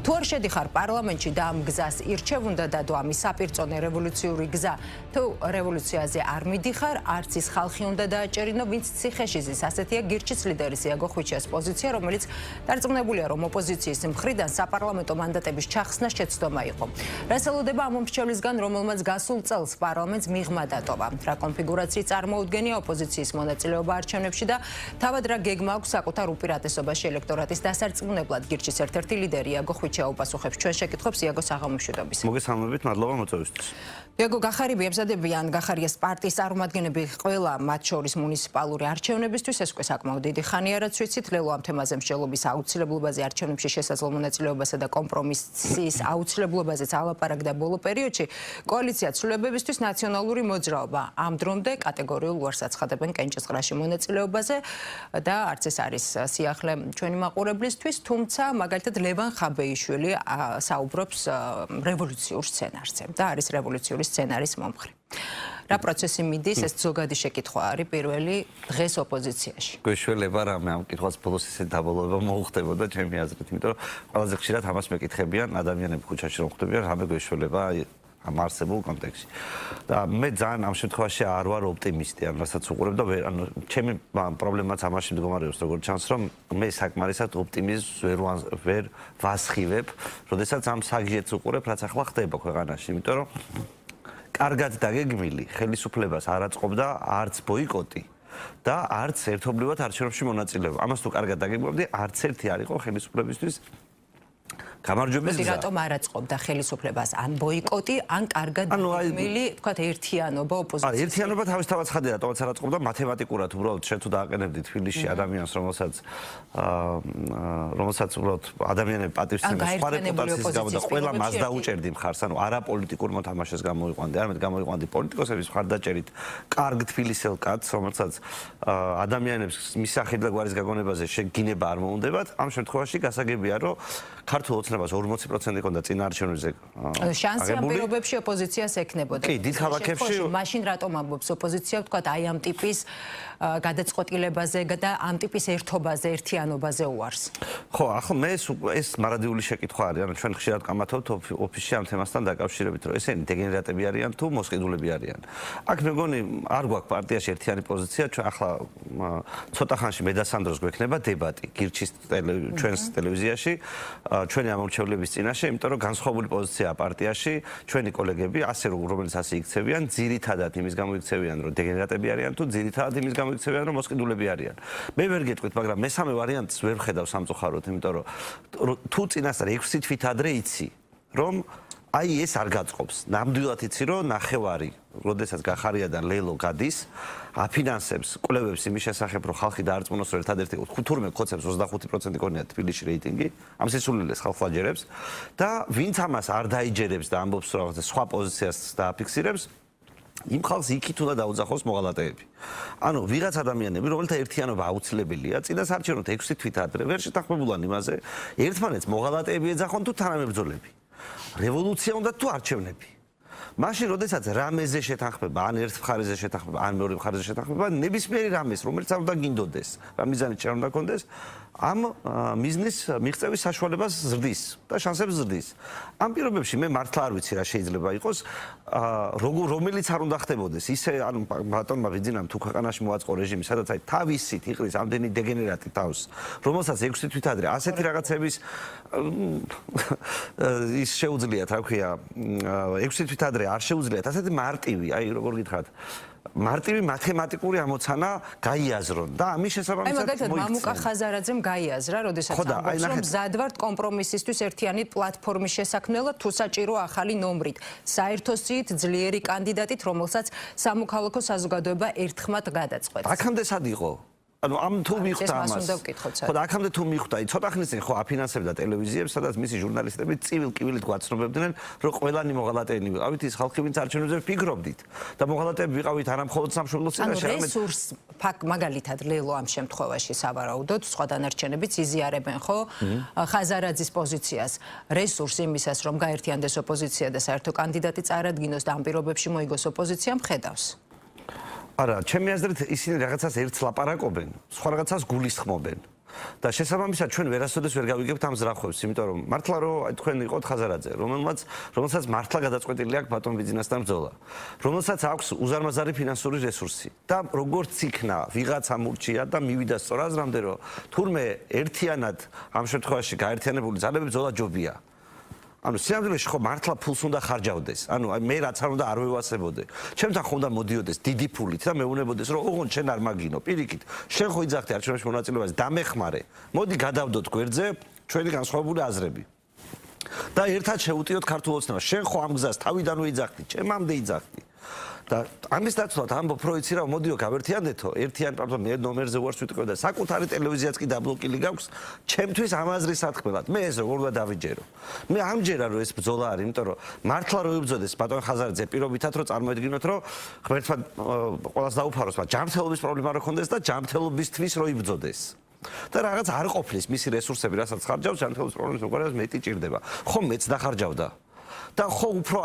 თუ არ შედიხარ პარლამენტში და ამ გზას ირჩევ, უნდა დადო ამის საპირწონე რევოლუციური გზა. თუ რევოლუციაზე არ მიდიხარ, არც ის ხალხი უნდა დააჭერინო, ვინც ციხეში ზის. ასეთია გირჩის ლიდერის იაგო ხვიჩას პოზიცია, რომელიც დარწმუნებულია, რომ ოპოზიციის მხრიდან საპარლამენტო მანდატების ჩახსნა შეცდომა იყო. რას ელოდება ამ მომრჩევლისგან, რომელმაც გასულ წელს პარლამენტს მიღმა დატოვა. რა კონფიგურაციის წარმოუდგენია ოპოზიციის მონაწილეობა არჩევნებში და თავად რა გეგმა აქვს საკუთარ უპირატესობაში ელექტორატის დასარწმუნებლად. გირჩის ერთ-ერთი ლიდერი იაგო ხვიჩა უპასუხებს ჩვენ შეკითხვებს. იაგო, საღამომშვიდობის. მოგესალმებით, მადლობა მოწვევისთვის. იაგო, გახარიბი ემზადებიან გახარიას პარტიის წარმომადგენლები ყველა მათ შორის მუნიციპალური არჩევნებისთვის. ეს უკვე საკმაოდ დიდი ხანია, რაც ვიცით. ლელო ამ თემაზე მსჯელობის აუცილებლობაზე, არჩევნებში შესაძლო მონაწილეობასა და კომპრომისის აუცილებლობაზეც ალაპარაკდა ბოლო პერიოდში. კოალიცია ცვლილებებისთვის ნაციონალური მოძრაობა ამ დრომდე კატეგორიულ უარს აცხადებენ კენჭისყრაში მონაწილეობაზე და არც ეს არის სიახლე ჩვენი მაყურებლისთვის, თუმცა მაგალითად ლევან ხაბეიშვილი საუბრობს რევოლუციურ სცენარზე და არის რევოლუციური სცენარის მომხრე. რა პროცესი მიდის, ეს ზოგადი შეკითხვა არის პირველი დღეს ოპოზიციაში. გვეშველება რამე ამ კითხვას ბოლოს ისე დაბოლოება მოუხდებოდა ჩემი აზრით, იმიტომ რომ ყველაზე ხშირად ამას მეკითხებიან ადამიანები ქუჩაში რომ ხვდებიან, რამე გვეშველება ამ არსებულ კონტექსტში. და მე ძალიან ამ შემთხვევაში არ ვარ ოპტიმისტი, ან რასაც უყურებ და ანუ ჩემი პრობლემაც ამაში მდგომარეობს, როგორც ჩანს, რომ მე საკმარისად ოპტიმიზმს ვერ ვასხივებ, როდესაც ამ საგიჟეთს უყურებ, რაც ახლა ხდება ქვეყანაში, იმიტომ რომ კარგად დაგეგმილი ხელისუფლებას არ აწყობდა არც ბოიკოტი და არც ერთობლივად არჩევნებში მონაწილეობა. ამას თუ კარგად დაგეგმებდი, არც ერთი არ იყო ხელისუფლებისთვის გამარჯვების გზა. რატომ არ აწყობდა ხელისუფლებას ან ბოიკოტი, ან კარგად დაგეგმილი, თქვათ, ერთიანობა ოპოზიციის? არა, ერთიანობა თავისთავად ხადია, რატომაც არ აწყობდა მათემატიკურად, უბრალოდ შენ თუ დააყენებდი თბილისში ადამიანს, რომელსაც უბრალოდ ადამიანები პატივსცემენ სხვა რეპუტაციის გამო და ყველა მას დაუჭერდი მხარს, ანუ არაპოლიტიკურ მოთამაშეს გამოიყვანდი, არამედ გამოიყვანდი პოლიტიკოსების მხარდაჭერით კარგ თბილისელ კაცს, რომელსაც ადამიანებს მის სახით და გვარის გაგონებაზე შეგინება არ მოუნდებათ. ამ შემთხვევაში გასაგებია, რომ ქართულ ოცნებას 40% იქონდა წინა არჩევნებზე. შანსი ამ პირობებში ოპოზიციას ექნებოდა. კი, დიდ ქალაქებში მაშინ რატომ ამბობს ოპოზიცია, თქვათ, აი ამ ტიპის გადაწყვეტილებაზე და ამ ტიპის ერთობაზე, ერთიანობაზე უარს? ხო, ახლა მე ეს მარადიული შეკითხვა არის, ანუ ჩვენ ხშირად კამათობთ ოფისში ამ თემასთან დაკავშირებით, რომ ესენი დეგენერატები არიან თუ მოსყიდულები არიან. აქ მე მგონი არ გვაქვს პარტიაში ერთიანი პოზიცია, ჩვენ ახლა ცოტა ხანში მე და სანდროს გვექნება დებატი გირჩის ჩვენს ტელევიზიაში, ჩვენი ამორჩევლების წინაშე, იმიტომ რომ განსხვავებული პოზიციაა პარტიაში, ჩვენი კოლეგები, ასე რომელიც ასე იქცევიან, ძირითადად იმის გამო იქცევიან, რომ დეგენერატები არიან თუ ძირითადად იმის გამო იქცევიან, რომ მოსყიდულები არიან. მე ვერ გეტყვით, მაგრამ მესამე ვარიანტს ვერ ვხედავ სამწუხაროდ, იმიტომ რომ თუ წინასწარ 6 თვით ადრე იცი, რომ აი ეს არ გაწყობს. ნამდვილად იცი, რომ ნახევარი, როდესაც გახარია და ლელო გადის, აფინანსებს კვლევებს იმის შესახებ, რომ ხალხი დაარწმუნოს, რომ ერთადერთი თურმე ხოცებს 25% ქონია თბილისში რეიტინგი, ამ სისულელეს ხალხს აჯერებს და ვინც ამას არ დაიჯერებს და ამბობს, რომ რაღაცა სხვა პოზიციას დააფიქსირებს, იმ ხალხს იქით უნდა დაუძახოს მოღალატეები. ანუ ვიღაც ადამიანები, რომელთა ერთიანობა აუცილებელია, წინას არჩევნოთ 6 თვით ადრე, ვერ შეთანხმებულან იმაზე, ერთმანეთს მოღალატეები ეძახონ თუ თანამებრძოლები. რევოლუცია უნდა თუ არჩევნები. მაშინ, როდესაც რამეზე შეთანხმება, ან ერთ მხარეზე შეთანხმება, ან მეორე მხარეზე შეთანხმება, ნებისმიერი რამეს, რომელიც არ უნდა გინდოდეს, რა მიზანით არ უნდა გქონდეს, ამ მიზნის მიღწევის საშუალებას ზრდის და შანსებს ზრდის. ამ პირობებში მე მართლა არ ვიცი რა შეიძლება იყოს, რომელიც არ უნდა ხდებოდეს. ისე ანუ ბატონმა ვიძინამ თუ ქვეყანაში მოაწყო რეჟიმი, სადაც აი თავისით იყრის ამდენი დეგენერატი თავს, რომელსაც 6 თვით ადრე ასეთი რაღაცების ის შეუძლიათ, რა ქვია, 6 თვით ადრე არ შეუძლიათ ასეთი მარტივი, აი როგორ გითხრათ, მარტივი მათემატიკური ამოცანა გაიაზრონ და ამის შესაბამისად მაგალითად მამუკა ხაზარაძემ გაიაზრა, როდესაც ამბობს, რომ მზად ვართ კომპრომისისთვის ერთიანი პლატფორმის შესაქმნელად, თუ საჭირო ახალი ნომრით, საერთო სიით ძლიერი კანდიდატით, რომელსაც სამოქალაქო საზოგადოება ერთხმად გადაწყვეტს. აქამდე სად იყო? ანუ ამ თუ მიხვდა ამას. ხო, აქამდე თუ მიხვდა, ცოტა ხნის წინ ხო აფინანსებდა ტელევიზიებს, სადაც მისი ჟურნალისტები წივილ-კივილით გვაცნობებდნენ, რომ ყველანი მოღალატეები ვიყავით, ის ხალხი, ვინც არჩევნებზე ფიქრობდით და მოღალატეები ვიყავით არა მხოლოდ სამშობლოს წინაშე, არამედ რესურს მაგალითად ლელო ამ შემთხვევაში სავარაუდოდ, სხვა დანარჩენებიც იზიარებენ, ხო? ხაზარაძის პოზიციას, რესურს იმისას, რომ გაერთიანდეს ოპოზიცია და საერთო კანდიდატი წარადგინოს და ამ პირობებში მოიგოს ოპოზიციამ ხედავს. არა, ჩემი აზრით ისინი რაღაცას ერთს ლაპარაკობენ, სხვა რაღაცას გულისხმობენ. და შესაბამისად ჩვენ ვერასოდეს ვერ გავიგებთ ამ ზრახვებს, იმიტომ რომ მართლა რომ თქვენ იყოთ ხაზარაძე, რომელსაც მართლა გადაწყვეტილი აქვს ბატონ ბიძინასთან ბრძოლა, რომელსაც აქვს უზარმაზარი ფინანსური რესურსი და როგორც იქნა ვიღაცა მურჩია და მივიდა სწორ აზრამდე, რომ თურმე ერთიანად ამ შემთხვევაში გაერთიანებული ძალები ბრძოლა ჯობია. ანუ სიამოვნებაში ხო მართლა ფულს უნდა ხარჯავდეს. ანუ მე რაც არ უნდა არ ვევასებოდე. ჩემთან ხომ უნდა მოდიოდეს დიდი ფულით და მეუბნებოდეს რომ ოღონდ შენ არ მაგინო. პირიქით, შენ ხო იძახდი არჩევნებში მონაწილეობას, დამეხმარე. მოდი გადავდოთ გვერდზე ჩვენი განსხვავებული აზრები. და ერთად შევუტიოთ ქართულ ოცნებას. შენ ხო ამ გზას თავიდანვე იძახდი, ჩემამდე იძახდი. და ამის დაცვად ამბობ პროიცი რა მოდიო გავერთიანდეთო ერთიან პარტნიორ ნომერზე ვარს ვიტყვევ და საკუთარი ტელევიზიაც კი დაბლოკილი გაქვს ჩემთვის ამაზრის სათქმელად მე ეს როგორ დავიჯერო მე ამჯერა რომ ეს ბრძოლა არის იმიტომ რომ მართლა რო იბრძოდეს ბატონ ხაზარაძე პირობითად რომ წარმოედგინოთ რომ ღმერთმა ყოველას დაუფაროს მაგრამ ჯანმრთელობის პრობლემა რო ქონდეს და ჯანმრთელობისთვის რო იბრძოდეს და რაღაც არ ყოფნის მისი რესურსები რასაც ხარჯავს ჯანმრთელობის პრობლემის მოგვარებას მეტი ჭირდება ხომ მეც დახარჯავდა და ხო უფრო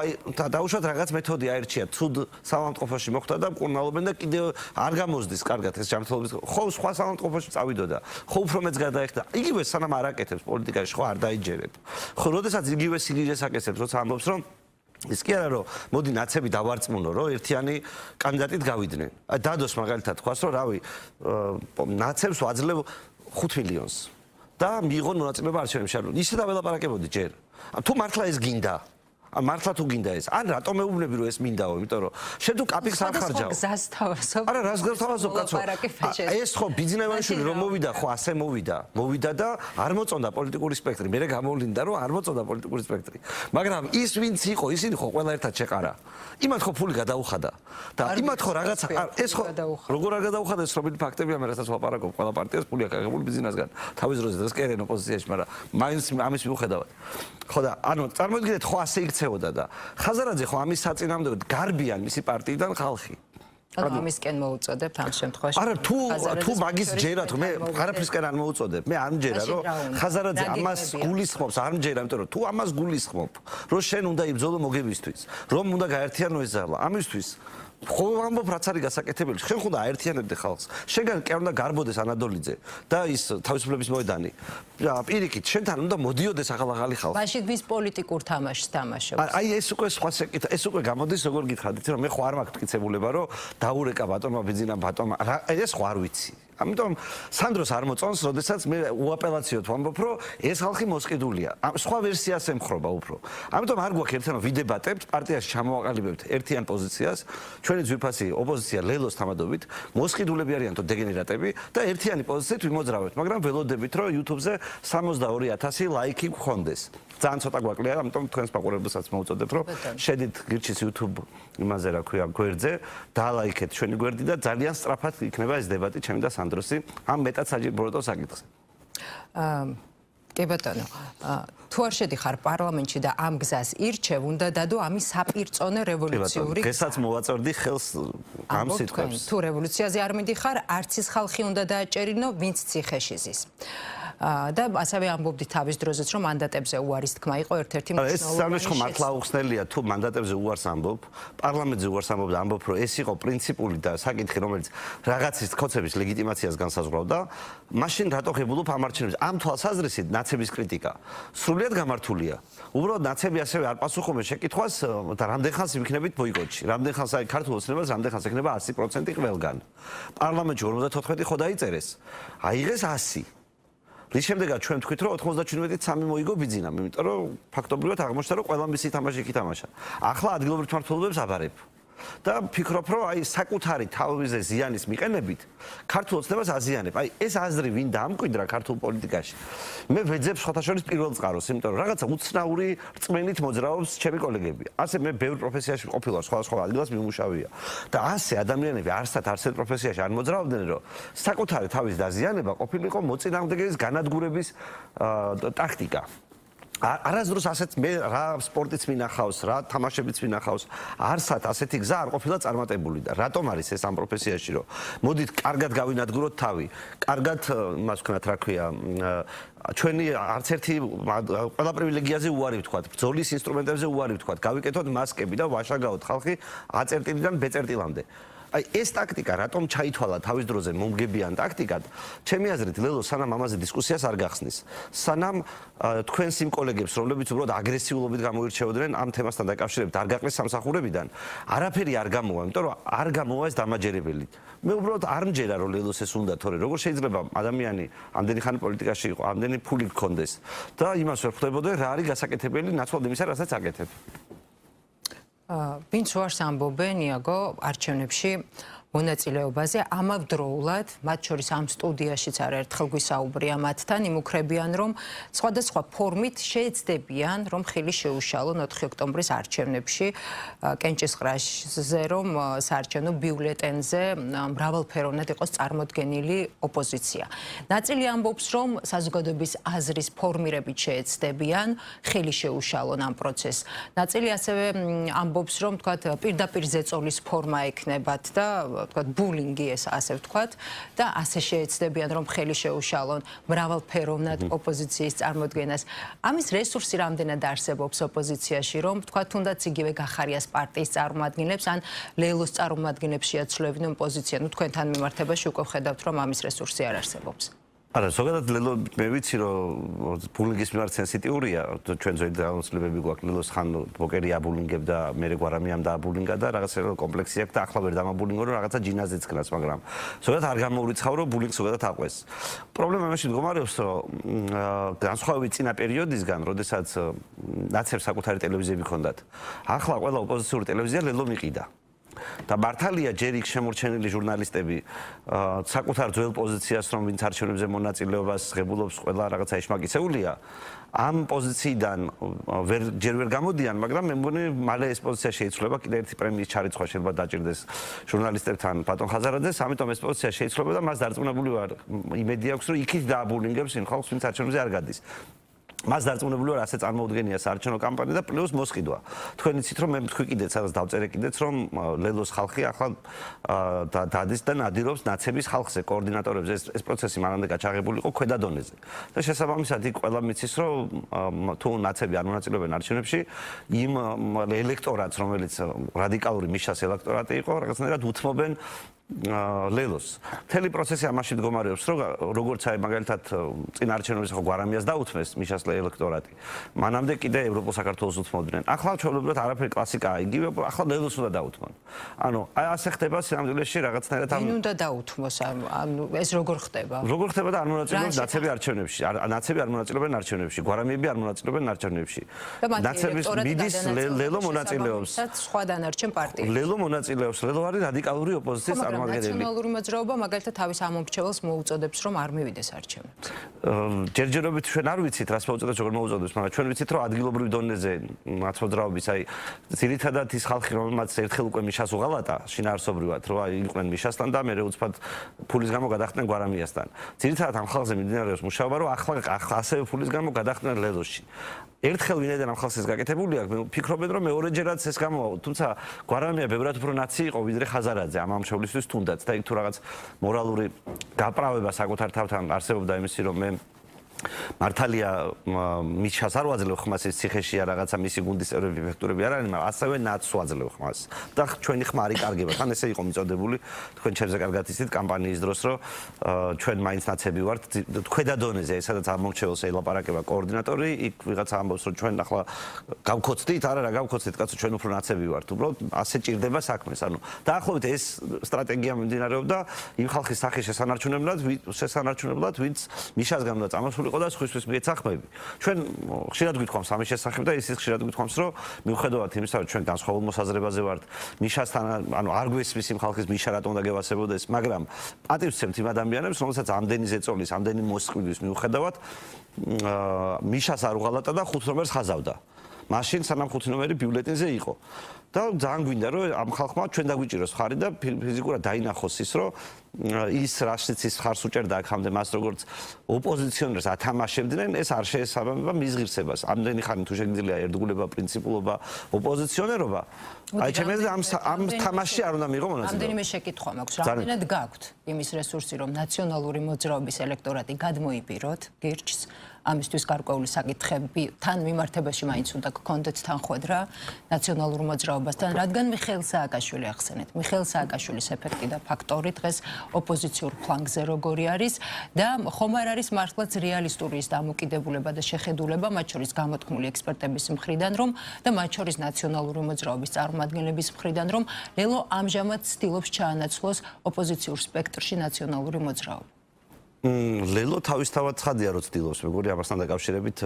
დაუშვათ რაღაც მეთოდი აირჩია ცუდ სამავთყოფოში მოხდა და მკურნალობენ და კიდევ არ გამოზდის კარგად ეს ჯანმრთელობის ხო სხვა სამავთყოფოში წავიდოდა ხო უფრო მეც გადაეხდა იგივე სანამ არ აკეთებს პოლიტიკაში ხო არ დაიჯერებ ხო როდესაც იგივე სიგიჟეს აკეთებს როცა ამბობს რომ ის კი არა რომ მოდი ნაცები დავარწმუნო რომ ერთიანი კანდიდატით გავიდნენ დადოს მაგალითად თქვას რომ რავი ნაცებს ვაძლევ 5 მილიონს და მიიღონ მონაწილეობა არჩევნებში ისე დაველაპარაკებოდი ჯერ თუ მართლა ეს გინდა მართლა თუ გინდა ეს ან რატომ მეუბნები რომ ეს მინდაო იმიტომ რომ შენ თუ კაპიკს არ ხარჯავ არა რას გავთავაზობ კაცო ეს ხო ბიძინავაშვილი რომ მოვიდა ხო ასე მოვიდა და არ მოწონდა პოლიტიკური სპექტრი მე გამოვლინდა რომ არ მოწონდა პოლიტიკური სპექტრი მაგრამ ის ვინც იყო ისინი ხო ყველა ერთად შეყარა იმათ ხო ფული გადაუხადა და იმათ ხო რაღაცა ეს ხო როგორ არ გადაუხადა ეს რომელი ფაქტებია მე რასაც ვაპარაკობ ყველა პარტიას ფული აქვს აღებული ბიზნესგან თავის დროზე დღეს კი არიან ოპოზიციაში მაგრამ მაინც ამის მიუხედავად ხო და ანუ წარმოიდგინეთ ხო ასე იქცეოდა და ხაზარაძე ხო ამის საწინააღმდეგოდ გარბიან მისი პარტიიდან ხალხი ანუ ამისკენ მოუწოდებთ ამ შემთხვევაში არა თუ მაგის ჯერათ მე არაფრისკენ არ მოუწოდებ მე არ მჯერა რომ ხაზარაძე ამას გულისხმობს არ მჯერა იმიტომ რომ თუ ამას გულისხმობ რომ შენ უნდა იბრძოლო მოგებისთვის რომ უნდა გაერთიანო ეს ზალა ამისთვის ხო ამბობ რაც არის გასაკეთებელი შენ ხო და აერთიანებდე ხალხს შენგან კი არ უნდა გარბოდეს ანადოლიძე და ის თავისუფლების მოედანი პირიქით შენთან უნდა მოდიოდეს ახალ-ახალი ხალხი მაშინ ვის პოლიტიკურ თამაშს თამაშობს აი ეს უკვე სხვა საკითხია ეს უკვე გამოდის როგორ გითხარით რომ მე ხო არ მაქვს მტკიცებულება რომ დაურეკა ბატონმა ბიძინამ ბატონმა ეს ხო არ ვიცი ამიტომ სანდროს არ მოწონს, როდესაც მე უაპელაციოდ ვამბობ, რომ ეს ხალხი მოსყიდულია. სხვა ვერსიას ემხრობა უფრო. ამიტომ არ გვაქვს ერთიანობა ვიდებატებთ, პარტიაში ჩამოვაყალიბებთ ერთიან პოზიციას, ჩვენი ძვირფასი ოპოზიცია ლელოს თამადობით, მოსყიდულები არიანთო დეგენერატები და ერთიანი პოზიციით ვიმოძრავებთ, მაგრამ ველოდებით, რომ YouTube-ზე 62,000 ლაიქი გქონდეს. ძალიან ცოტა გვაკლია, ამიტომ თქვენს მაყურებელსაც მოუწოდებთ, რომ შედით გირჩის YouTube იმაზე რა ქვია გვერდზე, დალაიქეთ ჩვენი გვერდი და ძალიან სწრაფად იქნება ეს დებატი ჩემი და სანდროსი ამ მეტად საჭირო საკითხზე. კი ბატონო, თუ არ შედიხარ პარლამენტში და ამ გზას ირჩევ, უნდა დადო ამის საპირწონე რევოლუციური გზა. დღესაც მოვაწევდი ხელს ამ სიტყვებს. თუ რევოლუციაზე არ მიდიხარ, არც ის ხალხი უნდა დააჭერინო, ვინც ციხეში ზის. და ასევე ამბობდი თავის დროზეც რომ მანდატებზე უარის თქმა იყო ერთ-ერთი ეს სამეშხო მართლა უხსნელია თუ მანდატებზე უარს ამბობ პარლამენტზე უარს ამბობ და ამბობ რომ ეს იყო პრინციპული და საკითხი რომელიც რაღაცის ხოცების ლეგიტიმაციას განსაზღვრავდა მაშინ რატო ღებულობ ამ არჩევნებს ამ თვალსაზრისით ნაცების კრიტიკა სრულიად გამართულია უბრალოდ ნაცები ასევე არ პასუხობენ შეკითხვას და რამდენ ხანს ვიქნებით ბოიკოტში რამდენ ხანს აი ქართულ ოცნებას რამდენ ხანს ექნება 100% ყველგან პარლამენტში 54 ხო დაიწერეს აიღეს 100 რის შემდეგაც ჩვენ თქვით რომ 97-ით 3 მოიგო ბიძინამ, იმიტომ რომ ფაქტობრივად აღმოჩნდა რომ ყველა მისი თამაში იქ ითამაშა. ახლა ადგილობრივ მმართველობებს აბარებ. და ფიქრობ რომ აი საკუთარი თავზე ზიანის მიყენებით ქართულ ოცნებას აზიანებ. აი ეს აზრი ვინ დაამკვიდრა ქართულ პოლიტიკაში. მე ვეძებ სხვათა შორის პირველ წყაროს, იმიტომ რომ რაღაცა უცნაური რწმენით მოძრაობს ჩემი კოლეგები. ასე მე ბევრ პროფესიაში ყოფილა, სხვა ადგილას მიმუშავია. და ასე ადამიანები არსად პროფესიაში არ მოძრაობდნენ, რომ საკუთარი თავის დაზიანება ყოფილიყო მოწინააღმდეგეების განადგურების ტაქტიკა. არასდროს ასეთ მე რა სპორტიც მინახავს, რა თამაშებიც მინახავს, არსად ასეთი გზა არ ყოფილა წარმატებული და რატომ არის ეს ამ პროფესიაში რომ მოდით კარგად გავინადგუროთ თავი, კარგად მას ვქნათ რა ქვია ჩვენი არც ერთი ყველა პრივილეგიაზე უარი ვთქვათ, ბრძოლის ინსტრუმენტებზე უარი ვთქვათ, გავიკეთოთ მასკები და ვაშაგაოთ ხალხი A წერტილიდან B წერტილამდე. აი ეს ტაქტიკა რატომ ჩაითვალა თავის დროზე მომგებიან ტაქტიკად? ჩემი აზრით ლელო სანამ ამაზე დისკუსიას არ გახსნის, სანამ თქვენს იმ კოლეგებს, რომლებიც უბრალოდ აგრესიულობით გამოირჩეოდნენ ამ თემასთან დაკავშირებით, არ გაყრეს სამსახურებიდან, არაფერი არ გამოვა, იმიტომ რომ არ გამოვა ეს დამაჯერებელი. მე უბრალოდ არ მჯერა რომ ლელოს ეს უნდა, თორე როგორ შეიძლება ადამიანი ამდენი ხანი პოლიტიკაში იყო, ამდენი ფული გქონდეს და იმას ვერ ხვდებოდა რა არის გასაკეთებელი ნაცვლად იმისა, რასაც აკეთებ. ვინც უარს ამბობენ იაგო არჩევნებში მონაწილეობაზე ამავდროულად, მათ შორის ამ სტუდიაშიც არაერთხელ გვისაუბრია მათთან, იმუქრებიან, რომ სხვადასხვა ფორმით შეეცდებიან, რომ ხილი შეუშალონ 4 ოქტომბრის არჩევნებში, კენჭისყრაზე, რომ საარჩევნო ბიულეტენზე მრავალფეროვნად იყოს წარმოდგენილი ოპოზიცია. ნაწილი ამბობს, რომ საზოგადოების აზრის ფორმირებით შეეცდებიან, ხილი შეუშალონ ამ პროცესს. ნაწილი ასევე ამბობს, რომ თქვათ პირდაპირ ზეწოლის ფორმა ექნებათ და თქვათ ბულინგი ეს ასე ვთქვათ და ასე შეეცდებიან რომ ხელი შეუშალონ მრავალფეროვნად ოპოზიციის წარმოდგენას. ამის რესურსი რამდენად არსებობს ოპოზიციაში რომ თქვათ თუნდაც იგივე გახარიას პარტიის წარმომადგენლებს ან ლელოს წარმომადგენლებს შეაცვლებდნენ პოზიცია. ნუ თქვენთან მიმართებაში უკვე ხედავთ რომ ამის რესურსი არ არსებობს. არა, ზოგადად ლელო მე ვიცი რომ ბულინგის მიმართ სენსიტიურია, ჩვენ ზოგი დაავადებები გვაქვს ლელოს ხან ბოკერი აბულინგებდა, მე გვარამიამ დააბულინგა და რაღაცა კომპლექსი აქვს და ახლა ვერ დამაბულინგო რომ რაღაცა ჯინაზეც ქნას, მაგრამ ზოგადად არ გამოურიცხავ რომ ბულინგს ზოგადად აყვეს. პრობლემა იმაში მდგომარეობს, რომ განსხვავებით წინა პერიოდისგან, როდესაც ნაცებს საკუთარი ტელევიზიები ჰქონდათ, ახლა ყველა ოპოზიციური ტელევიზია ლელო მიყიდა. და მართალია ჯერ იქ შემორჩენილი ჟურნალისტები საკუთარ ძველ პოზიციას რომ ვინც არჩევნებზე მონაწილეობას ღებულობს ყველა რაღაცა ეშმაკიცეულია ამ პოზიციიდან ჯერ ვერ გამოდიან მაგრამ მე მგონი მალე ეს პოზიცია შეიცვლება კიდე ერთი პრემიის ჩარიცხვა შეიძლება დაჭირდეს ჟურნალისტებთან ბატონ ხაზარაძეს ამიტომ ეს პოზიცია შეიცვლება და მას დარწმუნებული ვარ იმედი აქვს რომ იქით დააბულინგებს იმ ხალხს ვინც არჩევნებზე არ გადის მას დარწმუნებული ვარ, ასე წარმოუდგენია საარჩევნო კამპანია და პლუს მოსყიდვა. თქვენ იცით რომ მე თქვი კიდეც სადაც დავწერე კიდეც რომ ლელოს ხალხი ახლა დადის და ნადირობს ნაცების ხალხზე, კოორდინატორებზე ეს პროცესი მანამდე გაჩაღებული იყო ქვედა დონეზე. და შესაბამისად იქ ყველა მიცის რომ თუ ნაცები არ მონაწილეობენ არჩევნებში, იმ ელექტორატს, რომელიც რადიკალური მიშას ელექტორატი იყო, რაღაცნაირად უთმობენ ლელოს. მთელი პროცესი ამაში მდგომარეობს, რომ როგორც აი მაგალითად წინ არჩევნებში ხო გვარამიას დაუთმეს მიშას ელექტორატი. მანამდე კიდე ევროპულ საქართველოს უთმობდნენ. ახლა ჩვეულებრივად არაფერი კლასიკაა იგივე, ახლა ლელოს უნდა დაუთმონ. ანუ აი ასე ხდება სინამდვილეში რაღაცნაირად ვინ უნდა დაუთმოს? ანუ ეს როგორ ხდება? როგორ ხდება და არ მონაწილეობს ნაცები არჩევნებში. ნაცები არ მონაწილეობენ არჩევნებში, გვარამიები არ მონაწილეობენ არჩევნებში. ნაცების მიდის ლელო მონაწილეობს. სხვა დანარჩენ პარტიებში. ლელო მონაწილეობს, ლელო არის რადიკალური ოპოზიციის ნაციონალური მოძრაობა მაგალითად თავის ამომრჩეველს მოუწოდებს რომ არ მივიდეს არჩევნებზე. ჯერჯერობით ჩვენ არ ვიცით რას მოუწოდებს, როგორ მოუწოდებს, მაგრამ ჩვენ ვიცით რომ ადგილობრივ დონეზე ნაცმოძრაობის აი ძირითადად ის ხალხი რომელმაც ერთხელ უკვე მიშას უღალატა შინაარსობრივად რომ აი იყვნენ მიშასთან და მერე უცბად ფულის გამო გადახდნენ გვარამიასთან. ძირითადად ამ ხალხზე მიმდინარეობს მუშაობა რომ ახლა ასევე ფულის გამო გადახდნენ ლელოსში. ერთხელ ვინაიდან ამ ხალხს ეს გაკეთებული აქვს, მე ვფიქრობენ რომ მეორეჯერაც ეს გამოვა, თუმცა გვარამია ბევრად უფრო ნაცი იყო ვიდრე ხაზარაძე ამ ამშობლისთვის თუნდაც და იქ თუ რაღაც მორალური გაправება საკუთარ თავთან არსებობდა იმისი რომ მე მართალია მიშას არ ვაძლევ ხმას ის ციხეშია რაღაცა მისი გუნდის წევრები ეფექტურები არ არის, მაგრამ ასევე ნაცს ვაძლევ ხმას. და ჩვენი ხმა არ იკარგება. თან ესე იყო მიწოდებული თქვენ ჩემზე კარგად იცით კამპანიის დროს რომ ჩვენ მაინც ნაცები ვართ ქვედა დონეზე, სადაც ამომრჩეველს ელაპარაკება კოორდინატორი, იქ ვიღაცა ამბობს რომ ჩვენ ახლა გავქოცდით, არა რა გავქოცდით, კაცო ჩვენ უფრო ნაცები ვართ. უბრალოდ ასე ჭირდება საქმეს. ანუ დაახლოებით ეს სტრატეგია მიმდინარეობდა იმ ხალხის სახის შესანარჩუნებლად, ვინც მიშას გამდა წამოსული იყო და სხვისთვის მიეცახმები. ჩვენ ხშირად გვითხოვს ამის შესახებ და ისიც ხშირად გვითხოვს, რომ მიუხედავად იმისა, რომ ჩვენ განსხვავებულ მოსაზრებაზე ვართ, მიშასთან, ანუ არ გვესმის იმ ხალხის მიშა რატომ უნდა გევასებოდეს, მაგრამ პატივს ვცემთ იმ ადამიანებს, რომელსაც ამდენი ზეწოლის, ამდენი მოსყიდვის მიუხედავად მიშას არ უღალატა და 5 ნომერს ხაზავდა. მაშინ სანამ 5 ნომერი ბიულეტენზე იყო. და ძალიან გვინდა რომ ამ ხალხმა ჩვენ დაგვიჭიროს ხარი და ფიზიკურად დაინახოს ის რომ ის რაშიც ის ხარს უჭერდა აქამდე მას როგორც ოპოზიციონერს ათამაშებდნენ ეს არ შეესაბამება მის ღირსებას ამდენი ხანი თუ შეგიძლია ერთგულება პრინციპულობა ოპოზიციონერობა აი ჩემს ამ თამაში არ უნდა მიიღო მონაწილეობა ამდენიმე შეკითხვა მაქვს რამდენად გაქვთ იმის რესურსი რომ ნაციონალური მოძრაობის ელექტორატი გადმოიბიროთ გირჩს ამისთვის გარკვეული საკითხები თან მიმართებაში მაინც უნდა გქონდეთ თანხმედრა ნაციონალური მოძრაობა მოძრაობასთან, რადგან მიხეილ სააკაშვილი ახსენეთ. მიხეილ სააკაშვილის ეფექტი და ფაქტორი დღეს ოპოზიციურ ფლანგზე როგორი არის და ხომ არ არის მართლაც რეალისტური ის დამოკიდებულება და შეხედულება, მათ შორის გამოთქმული ექსპერტების მხრიდან, რომ და მათ შორის ნაციონალური მოძრაობის წარმომადგენლების მხრიდან, რომ ლელო ამჟამად ცდილობს ჩაანაცვლოს ოპოზიციურ სპექტრში ნაციონალური მოძრაობა. ლელო თავისთავად ცხადია რომ ცდილობს, მეგონი ამასთან დაკავშირებით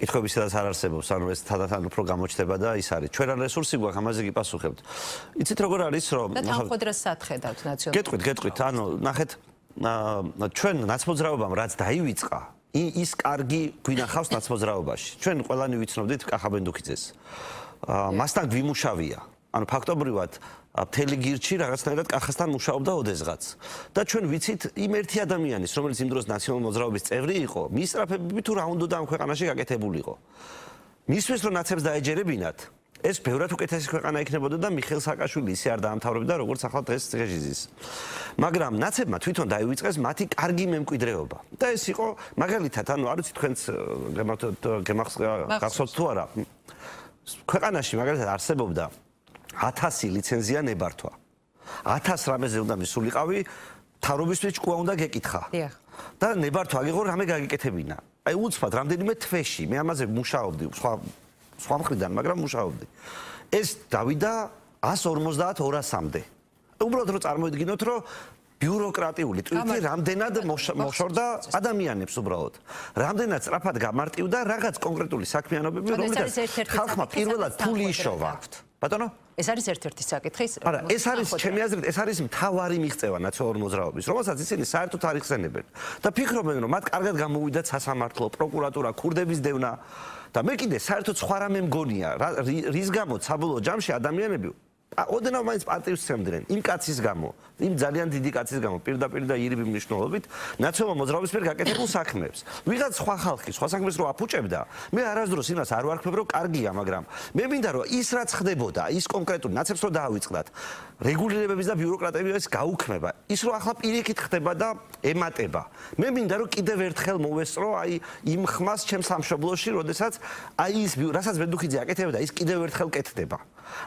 კითხვები სადაც არ არსებობს, ანუ ეს თანდათან უფრო გამოჩნდება და ის არის. ჩვენ რა რესურსი გვაქვს, ამაზე კი პასუხებთ. იცით როგორ არის, რომ და თანხმდრას სათხედავთ ნაციონალურ. გეტყვით, ანუ ნახეთ, ჩვენ ნაცმოძრაობამ რაც დაივიწყა, ის კარგი გვინახავს ნაცმოძრაობაში. ჩვენ ყველანი ვიცნობდით კახაბენდუქიძეს. მასთან გვიმუშავია. ანუ ფაქტობრივად მთელი გირჩი რაღაცნაირად კახასთან მუშაობდა ოდესღაც. და ჩვენ ვიცით იმ ერთი ადამიანის, რომელიც იმ დროს ნაციონალურ მოძრაობის წევრი იყო, მის სტრაფები თუ რა უნდა ამ ქვეყანაში გაკეთებულიყო. მისთვის რომ ნაცებს დაეჯერებინათ, ეს ბევრად უკეთესი ქვეყანა იქნებოდა და მიხეილ სააკაშვილი ისე არ დაამთავრებდა, როგორც ახლა დღეს ციხეჟიზის. მაგრამ ნაცებმა თვითონ დაივიწყეს მათი კარგი მემკვიდრეობა. და ეს იყო მაგალითად, ანუ არ ვიცი თქვენც გახსოვთ თუ არა, ქვეყანაში მაგალითად არსებობდა 1000 ლიცენზია ნებართვა. 1000 რამეზე უნდა მისულიყავი, თავრობისთვის ჭკუა უნდა გეკითხა. და ნებართვა გიღო რამე გაგიკეთებინა. აი უცბად რამდენიმე თვეში მე ამაზე მუშაობდი, სხვა მხრიდან, მაგრამ მუშაობდი. ეს დავიდა 150-200-მდე. უბრალოდ რომ წარმოიდგინოთ, რომ ბიუროკრატიული ტვირთი რამდენად მოშორდა ადამიანებს უბრალოდ. რამდენად სწრაფად გამარტივდა რაღაც კონკრეტული საქმიანობები, რომლითაც ხალხმა პირველად ფული იშოვა. ბატონო? ეს არის ერთ-ერთი საკითხი. არა, ეს არის ჩემი აზრით, ეს არის მთავარი მიღწევა ნაციონალური მოძრაობის, რომელსაც ისინი საერთოდ არ იხსენებენ. და ფიქრობენ, რომ მათ კარგად გამოვიდა სასამართლო, პროკურატურა, ქურდების დევნა და მე კიდე საერთოდ სხვა რამე მგონია, რის გამოც საბოლოო ჯამში ადამიანები ოდნავ მაინც პარტიებს ცემდნენ იმ კაცის გამო, იმ ძალიან დიდი კაცის გამო, პირდაპირ და ირიბი მნიშვნელობით ნაციონალური მოძრაობის მიერ გაკეთებულ საქმეებს. ვიღაც სხვა ხალხი, სხვა საქმეს რო აფუჭებდა, მე არასდროს იმას არ ვარქმევ, რომ კარგია, მაგრამ მე მინდა რომ ის რაც ხდებოდა, ის კონკრეტული ნაცებს რო დაავიწყდათ, რეგულირებების და ბიუროკრატიების გაუქმება, ის რო ახლა პირიქით ხდება და ემატება. მე მინდა რომ კიდევ ერთხელ მოვესწრო აი იმ ხმას ჩემს სამშობლოში, როდესაც აი ის რასაც ბენდუქიძე აკეთებდა, ის კიდევ ერთხელ კეთდება.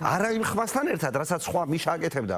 არა იმ ხმასთან ერთად, რასაც სხვა მიშა აკეთებდა,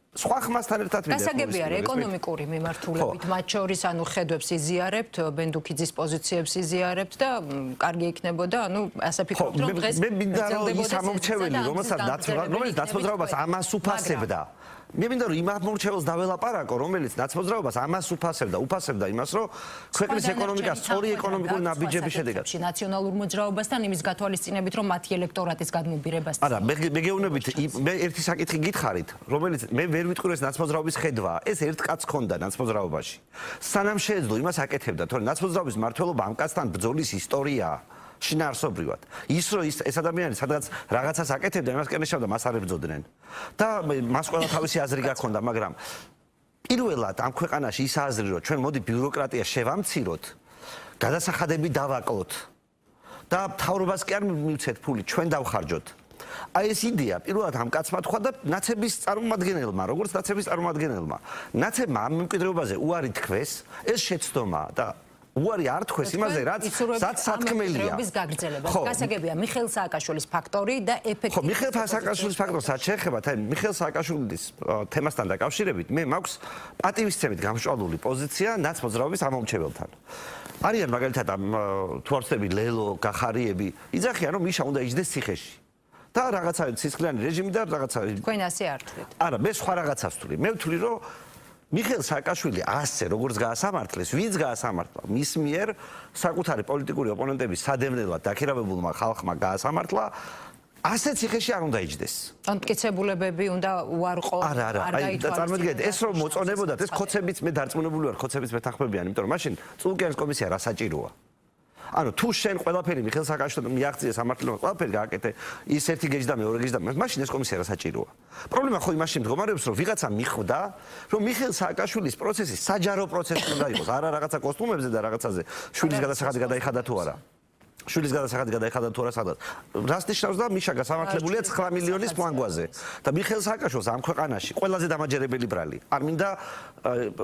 სხვა ხმასთან ერთად ვიდეო. გასაგებია ეკონომიკური მიმართულებით, მათ შორის ანუ ხედვებს იზიარებთ, ბენდუქიძის პოზიციებს იზიარებთ და კარგი იქნებოდა, ანუ ასე ფიქრობთ, რომ დღეს მე მინდა რომ ის ამორჩეველი, რომელიც ნაცმოძრაობას ამას უფასებდა. მე მინდა რომ იმ ამორჩეველს დაველაპარაკო, რომელიც ნაცმოძრაობას ამას უფასებდა იმას, რომ ქვეყნის ეკონომიკას სწორი ეკონომიკური ნაბიჯების შედეგად ნაციონალურ მოძრაობასთან იმის გათვალისწინებით, რომ მათი ელექტორატის გადმობირებას. არა, მე გეუბნებით, მე ერთი საკითხი გითხარით, რომელიც მე ვერ ვიტყვი ეს ნაცმოძრაობის ხედვა. ეს ერთ კაცს ჰქონდა ნაცმოძრაობაში. სანამ შეეძლო იმას აკეთებდა, თორე ნაცმოძრაობის მმართველობა ამ კაცთან ბრძოლის ისტორიაა. შინაარსობრივად. ის რომ ეს ადამიანი სადღაც რაღაცას აკეთებდა, იმას კერნეშავდა, მას არ ებრძოდნენ. და მას ყველა თავისი აზრი გაქონდა, მაგრამ პირველად ამ ქვეყანაში ის აზრი, რომ ჩვენ მოდი ბიუროკრატია შევამციროთ, გადასახადები დავაკლოთ და მთავრობას კი არ მივცეთ ფული, ჩვენ დავხარჯოთ. აი ეს იდეა პირველად ამ კაცმა თქვა და ნაცების წარმომადგენელმა, როგორც ნაცების წარმომადგენელმა, ნაცებმა ამ მემკვიდრეობაზე უარი თქვეს, ეს შეცდომა და უარი არ თქვეს იმაზე, რაც სათქმელია. გასაგებია მიხეილ სააკაშვილის ფაქტორი და ეფექტი. ხო, მიხეილ სააკაშვილის ფაქტორსაც შეეხებათ, აი მიხეილ სააკაშვილის თემასთან დაკავშირებით, მე მაქვს პატივისცემით გამშვალული პოზიცია ნაცმოძრაობის ამომრჩეველთან. არიან მაგალითად თუ არ ვცდები ლელო, გახარიები, იძახიან რომ მიშა უნდა იჯდეს ციხეში. და რაღაცა სისხლიანი რეჟიმი და რაღაცა. თქვენ ასე არ თქვით. არა, მე სხვა რაღაცას ვთვლი. მე ვთვლი რომ მიხეილ სააკაშვილი ასე როგორც გაასამართლეს, ვინც გაასამართლა, მის მიერ საკუთარი პოლიტიკური ოპონენტების სადევნელად დაქირავებულმა ხალხმა გაასამართლა, ასე ციხეში არ უნდა იჯდეს. ან მტკიცებულებები უნდა უარყო. არა, აი წარმოიდგინეთ, ეს რომ მოწონებოდათ, ეს ხოცებიც მე დარწმუნებული ვარ, ხოცებიც მეთანხმებიან, იმიტომ რომ მაშინ წულკიანის კომისია რა საჭიროა. ანუ თუ შენ ყველაფერი მიხეილ სააკაშვილს მიაღწიე სამართლებრივად ყველაფერი გააკეთე, ის ერთი გეჯ და მეორე გეჯ და მაშინ ეს კომისია რა საჭიროა. პრობლემა ხო იმაში მდგომარეობს, რომ ვიღაცა მიხვდა, რომ მიხეილ სააკაშვილის პროცესი საჯარო პროცესი უნდა იყოს, არა რაღაცა კოსტუმებზე და რაღაცაზე, შვილის გადასახადი გადაიხადა თუ არა. შვილის გადასახადი გადაიხადა თუ არა სადაც. რას ნიშნავს და მიშა გასამართლებულია 9 მილიონის პლანგვაზე. და მიხეილ სააკაშვილს ამ ქვეყანაში ყველაზე დამაჯერებელი ბრალი. არ მინდა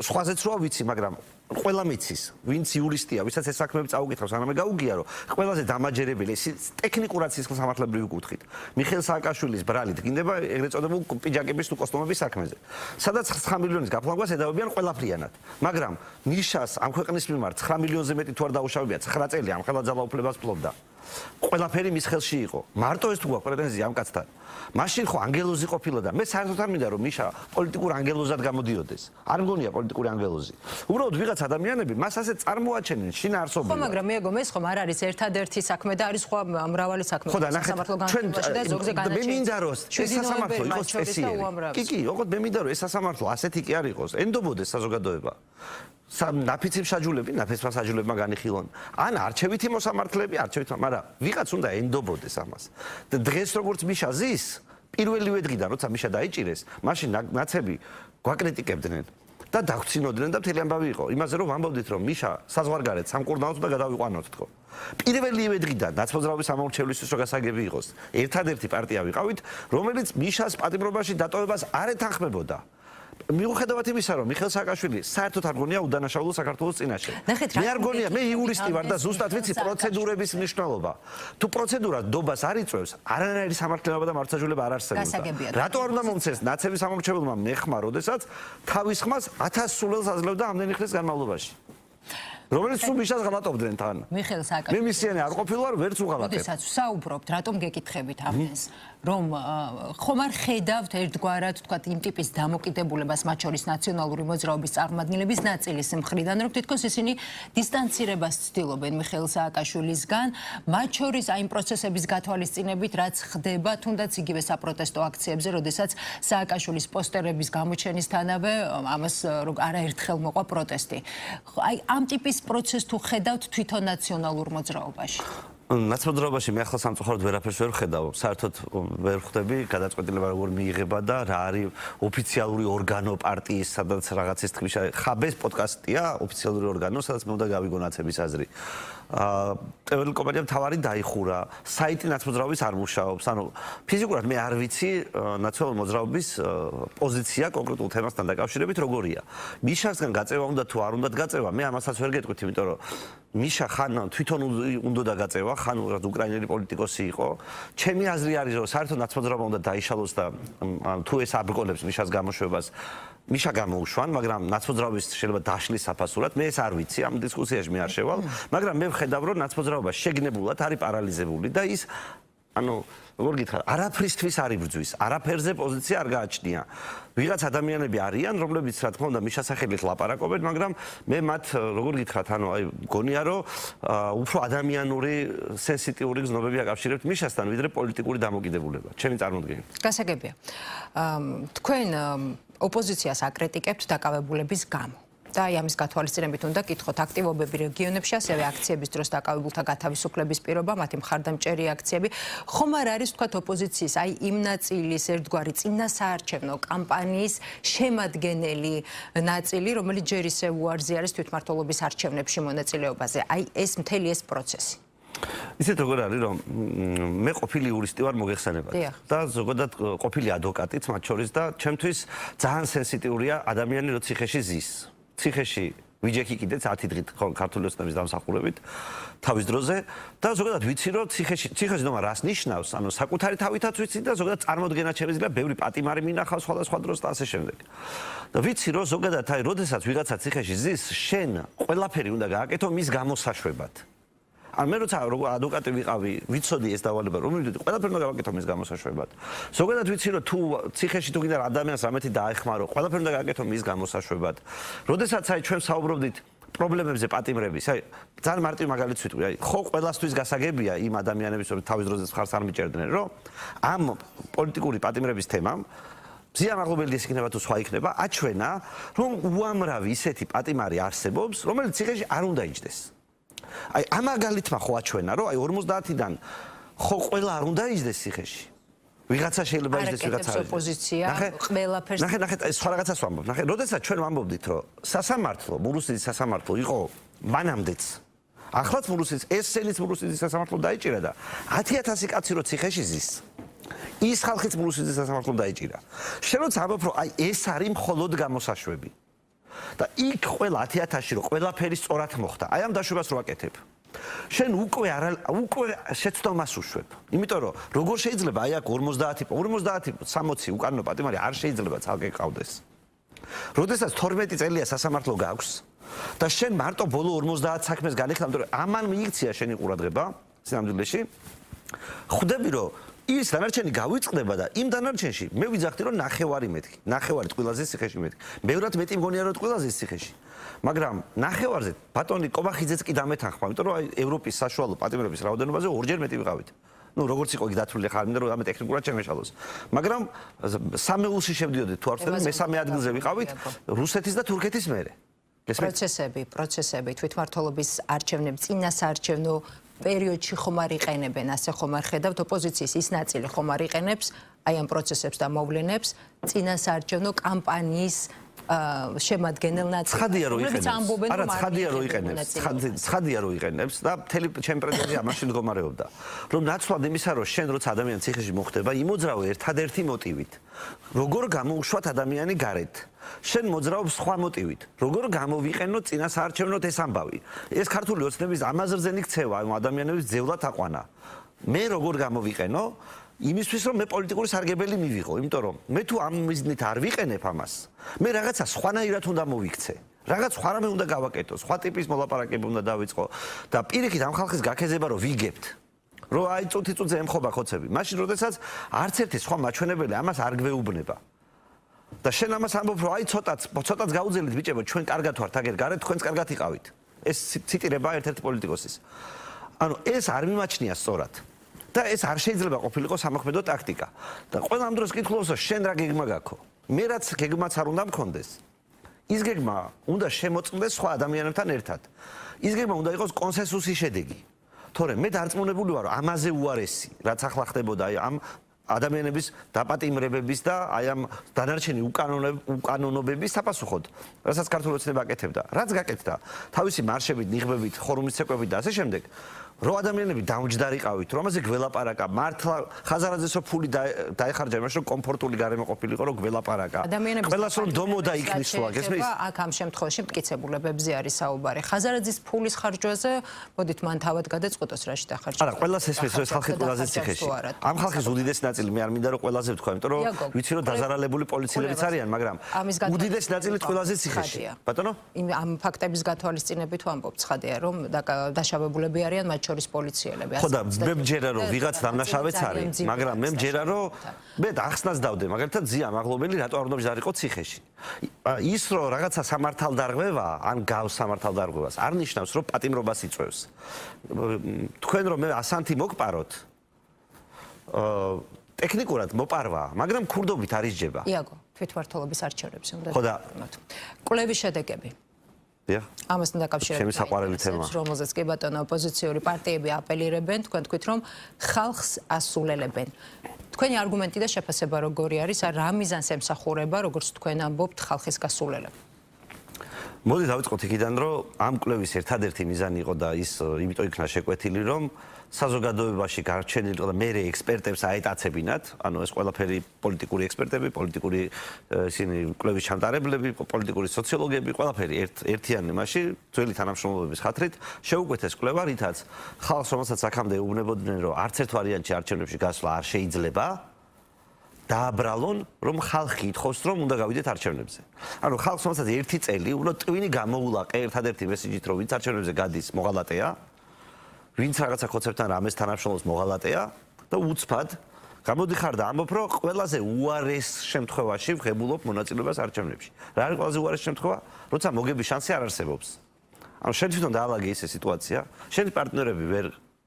სხვაზეც რა ვიცი, მაგრამ ყველა მიცის, ვინც იურისტია, ვისაც ეს საქმეები წაუკითხავს, ანამე გაუგია, რომ ყველაზე დამაჯერებელი ის ტექნიკურად სისხლსამართლებრივი კუთხით. მიხეილ სააკაშვილის ბრალით გინდება ეგრეთ წოდებულ პიჯაკების თუ კოსტუმების საქმეზე. სადაც 9 მილიონის გაფლანგვას ედავებიან ყველაფრიანად. მაგრამ ნიშას ამ ქვეყნის მიმართ 9 მილიონზე მეტი თუ არ დაუშავებია 9 წელი ამ ხელა ძალაუფლებას ფლობდა. ყველაფერი მის ხელში იყო. მარტო ეს თუ გვაქვს პრეტენზია ამ კაცთან. მაშინ ხო ანგელოზი ყოფილა და მე საერთოდ არ მინდა რომ მიშა პოლიტიკურ ანგელოზად გამოდიოდეს. არ მგონია პოლიტიკური ანგელოზი. უბრალოდ ვიღაც ადამიანები მას ასე წარმოაჩენენ შინაარსობრივად. ხო, მაგრამ მიეგო ეს ხომ არ არის ერთადერთი საქმე და არის სხვა მრავალი საქმე. ხო და ნახეთ, ჩვენ მე მინდა რომ ეს სასამართლო იყოს წესიერი. კი, ოღონდ მე მინდა რომ ეს სასამართლო ასეთი კი არ იყოს. ენდობოდეს საზოგადოება. ნაფიცი მსაჯულები, ნაფიცმა მსაჯულებმა განიხილონ. ან არჩევითი მოსამართლეები, არჩევითი, მაგრამ ვიღაც უნდა ენდობოდეს ამას. და დღეს როგორც მიშა ზის, პირველივე დღიდან როცა მიშა დაიჭირეს, მაშინ ნაცები გვაკრიტიკებდნენ და დაგვცინოდნენ და მთელი ამბავი იყო. იმაზე რომ ვამბობდით რომ მიშა საზღვარგარეთ სამკურნალოდ და გადავიყვანოთ თქო. პირველივე დღიდან ნაცმოძრაობის ამორჩევლისთვის რო გასაგები იყოს, ერთადერთი პარტია ვიყავით, რომელიც მიშას პატიმრობაში დატოვებას არ ეთანხმებოდა. მიუხედავად იმისა, რომ მიხეილ სააკაშვილი საერთოდ არ გონია უდანაშაულო საქართველოს წინაშე. მე არ გონია, მე იურისტი ვარ და ზუსტად ვიცი პროცედურების მნიშვნელობა. თუ პროცედურა დობას არ იწვევს, არანაირი სამართლებრივი და მართლმსაჯულება არ არსებობს. რატო არ უნდა მომცეს ნაცების ამორჩეველმა მეხმა, როდესაც თავის ხმას 1000 სულელს აძლევდა ამდენი ხნის განმავლობაში. რომელიც სულ მიშას ღალატობდნენ თან. მიხეილ სააკაშვილი. მე მისიანი არ ყოფილვარ, ვერც უღალატებ. როდესაც საუბრობთ, რატომ გეკითხებით ამას? რომ ხომ არ ხედავთ ერთგვარად თქვა იმ ტიპის დამოკიდებულებას მათ შორის ნაციონალური მოძრაობის წარმომადგენლების ნაწილის მხრიდან, რომ თითქოს ისინი დისტანცირებას ცდილობენ მიხეილ სააკაშვილისგან, მათ შორის აი იმ პროცესების გათვალისწინებით, რაც ხდება თუნდაც იგივე საპროტესტო აქციებზე, როდესაც სააკაშვილის პოსტერების გამოჩენისთანავე ამას არაერთხელ მოყვა პროტესტი. აი ამ ტიპის პროცესს თუ ხედავთ თვითონ ნაციონალურ მოძრაობაში? ნაცმოძრაობაში მე ახლა სამწუხაროდ ვერაფერს ვერ ხედავ. საერთოდ ვერ ხვდები გადაწყვეტილება როგორ მიიღება და რა არის ოფიციალური ორგანო პარტიის, სადაც რაღაცის თქმის ხაბეს პოდკასტია, ოფიციალური ორგანო, სადაც მე უნდა გავიგო ნაცების აზრი. ტელევიზიო კომპანიამ თავარი დაიხურა, საიტი ნაცმოძრაობის არ მუშაობს. ანუ ფიზიკურად მე არ ვიცი ნაციონალური მოძრაობის პოზიცია კონკრეტულ თემასთან დაკავშირებით როგორია. მიშასგან გაწევა უნდა თუ არ უნდა გაწევა, მე ამასაც ვერ გეტყვით, იმიტომ რომ მიშა ხან თვითონ უნდა გაწევა, ხან უკრაინელი პოლიტიკოსი იყო. ჩემი აზრი არის, რომ საერთოდ ნაცმოძრაობა უნდა დაიშალოს და თუ ეს აბრკოლებს მიშას გამოშვებას, მიშა გამოუშვან, მაგრამ ნაცმოძრაობის შეიძლება დაშლის საფასურად, მე ეს არ ვიცი, ამ დისკუსიაში მე არ შევალ, მაგრამ მე ვხედავ, რომ ნაცმოძრაობა შეგნებულად არის პარალიზებული და ის ანუ როგორ გითხრა, არაფრისთვის არ იბრძვის, არაფერზე პოზიცია არ გააჩნია. ვიღაც ადამიანები არიან, რომლებიც რა თქმა უნდა მის სახელით ლაპარაკობენ, მაგრამ მე მათ როგორ გითხრათ, ანუ აი გონია რომ უფრო ადამიანური სენსიტიური გზნობები აკავშირებთ მიშასთან, ვიდრე პოლიტიკური დამოკიდებულება. ჩემი წარმოდგენით. გასაგებია. თქვენ ოპოზიციას აკრიტიკებთ დაკავებულების გამო. და აი ამის გათვალისწინებით უნდა გითხოთ აქტივობები რეგიონებში, ასევე აქციების დროს დაკავებულთა გათავისუფლების პირობა, მათი მხარდამჭერი აქციები. ხომ არ არის თქვათ ოპოზიციის აი იმ ნაწილის ერთგვარი წინასაარჩევნო კამპანიის შემადგენელი ნაწილი, რომელიც ჯერ ისევ უარზი არის თვითმმართველობის არჩევნებში მონაწილეობაზე. აი ეს მთელი ეს პროცესი. ისეთ როგორ არის რომ მე ყოფილი იურისტი ვარ მოგეხსენებათ და ზოგადად ყოფილი ადვოკატიც მათ შორის და ჩემთვის ძალიან სენსიტიურია ადამიანი რო ციხეში ზის. ციხეში ვიჯექი კიდეც 10 დღით ქართული ოცნების დამსახურებით თავის დროზე და ზოგადად ვიცი რომ ციხეში ნომა რას ნიშნავს, ანუ საკუთარი თავითაც ვიცი და ზოგადად წარმოდგენაც შეიძლება ბევრი პატიმარი მინახავს სხვადასხვა დროს და ასე შემდეგ. და ვიცი რომ ზოგადად აი როდესაც ვიღაცა ციხეში ზის, შენ ყველაფერი უნდა გააკეთო მის გამოსაშვებად. ან მე როცა ადვოკატი ვიყავი, ვიცოდი ეს დავალება, რომ მივიდოდი, ყველაფერი უნდა გავაკეთო მის გამოსაშვებად. ზოგადად ვიცი, რომ თუ ციხეში თუ გინდა ადამიანს რამეთი დაეხმარო, ყველაფერი უნდა გავაკეთო მის გამოსაშვებად. როდესაც აი ჩვენ საუბრობდით პრობლემებზე პატიმრების, აი ძალიან მარტივ მაგალითს ვიტყვი, აი ხო ყველასთვის გასაგებია იმ ადამიანების, რომ თავის დროზე ხარს არ მიჭერდნენ, რომ ამ პოლიტიკური პატიმრების თემამ ზიამაღლობელი ეს იქნება თუ სხვა იქნება, აჩვენა, რომ უამრავი ისეთი პატიმარი არსებობს, რომელიც ციხეში არ უნდა იჯდეს. აი ამ მაგალითმა ხო აჩვენა რომ აი 50-დან ხო ყველა არ უნდა იჯდეს ციხეში. ვიღაცა შეიძლება იჯდეს, ვიღაცა არ. ოპოზიცია ყველაფერს. ნახეთ, ეს სხვა რაღაცას ვამბობ. ნახეთ, როდესაც ჩვენ ვამბობდით რომ სასამართლო, მურუსიძის სასამართლო იყო მანამდეც. ახლაც მურუსიძის, ეს სენიც მურუსიძის სასამართლო დაიჭირა და 10,000 კაცი რო ციხეში ზის. ის ხალხიც მურუსიძის სასამართლო დაიჭირა. შენ როცა ამბობ რომ აი ეს არის მხოლოდ გამოსაშვები. და იქ ყველა 10,000-ში რო ყველაფერი სწორად მოხდა. აი ამ დაშვებას რო აკეთებ. შენ უკვე შეცდომას უშვებ. იმიტომ რომ როგორ შეიძლება აი აქ 50 60 უკანონო პატიმარი არ შეიძლება ცალკე ყავდეს. როდესაც 12 წელია სასამართლო გაქვს და შენ მარტო ბოლო 50 საქმეს განიხილავ, რომ ამან მიიქცია შენი ყურადღება სინამდვილეში, ხვდები რომ ის დანარჩენი გავიწყდება და იმ დანარჩენში მე ვიძახდი რომ ნახევარი მეთქი. ნახევარი ყველაზე ციხეში მეთქი. მეურად მეტი მგონია რომ ყველაზე ციხეში. მაგრამ ნახევარზე ბატონი კობახიძეც კი დამეთანხმა, იმიტომ რომ აი ევროპის საშუალო პატიმრების რაოდენობაზე ორჯერ მეტი ვიყავით. ნუ როგორც იყო იქ დათვლილი ხარ, მინდა რომ ამ ტექნიკურად შემეშალოს. მაგრამ სამეულში შევდიოდით თუ არ ვცდები, მესამე ადგილზე ვიყავით რუსეთის და თურქეთის მერე. პროცესები თვითმმართველობის არჩევნები, წინასაარჩევნო პერიოდში ხომ არ იყენებენ, ასე ხომ არ ხედავთ ოპოზიციის ის ნაწილი ხომ არ იყენებს აი ამ პროცესებს და მოვლენებს წინასაარჩევნო კამპანიის შემადგენელ ნაწილს. ცხადია რომ იყენებს. ცხადია რომ იყენებს და მთელი ჩემი პრეზიდენტი ამაში მდგომარეობდა. რომ ნაცვლად იმისა რომ შენ როცა ადამიანი ციხეში მოხდება, იმოძრავ ერთადერთი მოტივით. როგორ გამოუშვათ ადამიანი გარეთ. შენ მოძრაობ სხვა მოტივით. როგორ გამოვიყენო წინასაარჩევნოდ ეს ამბავი. ეს ქართული ოცნების ამაზრზენი ქცევა ამ ადამიანების ძევლად აყვანა. მე როგორ გამოვიყენო იმისთვის რომ მე პოლიტიკური სარგებელი მივიღო, იმიტომ რომ მე თუ ამ მიზნით არ ვიყენებ ამას, მე რაღაცა სხვანაირად უნდა მოვიქცე. რაღაც სხვა რამე უნდა გავაკეთო, სხვა ტიპის მოლაპარაკება უნდა დავიწყო და პირიქით ამ ხალხის გაქეზება რომ ვიგებთ. რომ აი წუთი-წუთზე ემხობა ხოცები. მაშინ როდესაც არც ერთი სხვა მაჩვენებელი ამას არ გვეუბნება. და შენ ამას ამბობ რომ აი ცოტაც გაუძელით ბიჭებო, ჩვენ კარგად ვართ აგერ გარეთ, თქვენც კარგად იყავით. ეს ციტირება ერთ-ერთი პოლიტიკოსის. ანუ ეს არ მიმაჩნია სწორად. და ეს არ შეიძლება ყოფილიყო სამოქმედო ტაქტიკა. და ყველა ამ დროს კითხულობს, შენ რა გეგმა გაქვს? მე რაც გეგმაც არ უნდა მქონდეს. ის გეგმა უნდა შემოწყდეს სხვა ადამიანებთან ერთად. ის გეგმა უნდა იყოს კონსენსუსის შედეგი. თორემ მე დარწმუნებული ვარ, რომ ამაზე უარესი, რაც ახლა ხდებოდა აი ამ ადამიანების დაპატიმრებების და აი ამ დანარჩენი უკანონობების საპასუხოდ, რასაც ქართული ოცნება აკეთებდა. რაც გაკეთდა, თავისი მარშებით, ნიღბებით, ხორუმის ცეკვებით და ასე შემდეგ. რომ ადამიანები დამჯდარიყავით, რომ ამაზე გველაპარაკა, მართლა ხაზარაძესო ფული დაეხარჯა იმაში, რომ კომფორტული გარემო ყოფილიყო, რომ გველაპარაკა. ყველას რომ დომოდა იქნისვა, გესმის? აქ ამ შემთხვევაში მტკიცებულებებზე არის საუბარი. ხაზარაძის ფულის ხარჯვაზე, მოდით მან თავად გადაწყვეტოს რაში დახარჯა. არა, ყველას ესმის, რომ ეს ხალხი ყველაზე ციხეში. ამ ხალხის უდიდესი ნაწილი მე არ მინდა რომ ყველაზე ვთქვა, იმიტომ რომ ვიცი რომ დაზარალებული პოლიციელებიც არიან, მაგრამ უდიდესი ნაწილი ყველაზე ციხეში. ბატონო? ამ ფაქტების გათვალისწინებით ვამბობ, ცხადია რომ დაშავებულები არიან შორის პოლიციელები. ხო და მე მჯერა რომ ვიღაც დამნაშავეც არის, მაგრამ მე მჯერა რომ მე ახსნას დავდე, მაგალითად ზია მაღლობელი რატო არ უნდა მჯდარიყო ციხეში. ის რომ რაღაცა სამართალდარღვევა, ან გავს სამართალდარღვევას, არ ნიშნავს რომ პატიმრობას იწვევს. თქვენ რომ მე ასანთი მოგპაროთ, ტექნიკურად მოპარვა, მაგრამ ქურდობით არ ისჯება. იაგო, თვითმმართველობის არჩევნებზე უნდა დავყოთ. კვლევის შედეგები. ამასთან დაკავშირებით საყვარელი თემა, რომელზეც კი ბატონო ოპოზიციური პარტიები აპელირებენ, თქვენ თქვით რომ ხალხს ასულელებენ. თქვენი არგუმენტი და შეფასება როგორი არის, რა მიზანს ემსახურება, როგორც თქვენ ამბობთ, ხალხის გასულელება? მოდი დავიწყოთ იქიდან, რომ ამ კვლევის ერთადერთი მიზანი იყო და ის იმიტომ იქნა შეკვეთილი, რომ საზოგადოებაში გარჩენილი და მერე ექსპერტებს აეტაცებინათ, ანუ ეს ყველაფერი პოლიტიკური ექსპერტები, პოლიტიკური ისინი კვლევის ჩამტარებლები, პოლიტიკური სოციოლოგები, ყველაფერი ერთიანი მასში, ძველი თანამშრომლობების ხათრით შეუკვეთეს კვლევა, რითაც ხალხს, რომელსაც აქამდე ეუბნებოდნენ, რომ არც ერთ ვარიანტში არჩევნებში გასვლა არ შეიძლება, დააბრალონ, რომ ხალხი ითხოვს, რომ უნდა გავიდეთ არჩევნებზე. ანუ ხალხს, რომელსაც ერთი წელი უბრალოდ ტვინი გამოულაყე ერთადერთი მესიჯით, რომ ვინც არჩევნებზე გადის, მოღალატეა. ვინც რაღაცა ხოცებთან რამეს თანამშრომლობს მოღალატეა და უცბად გამოდიხარ და ამბობ, რომ ყველაზე უარეს შემთხვევაში ვღებულობ მონაწილეობას არჩევნებში. რა არის ყველაზე უარეს შემთხვევა? როცა მოგების შანსი არ არსებობს. ანუ შენ თვითონ დაალაგე ისე სიტუაცია, შენი პარტნიორები ვერ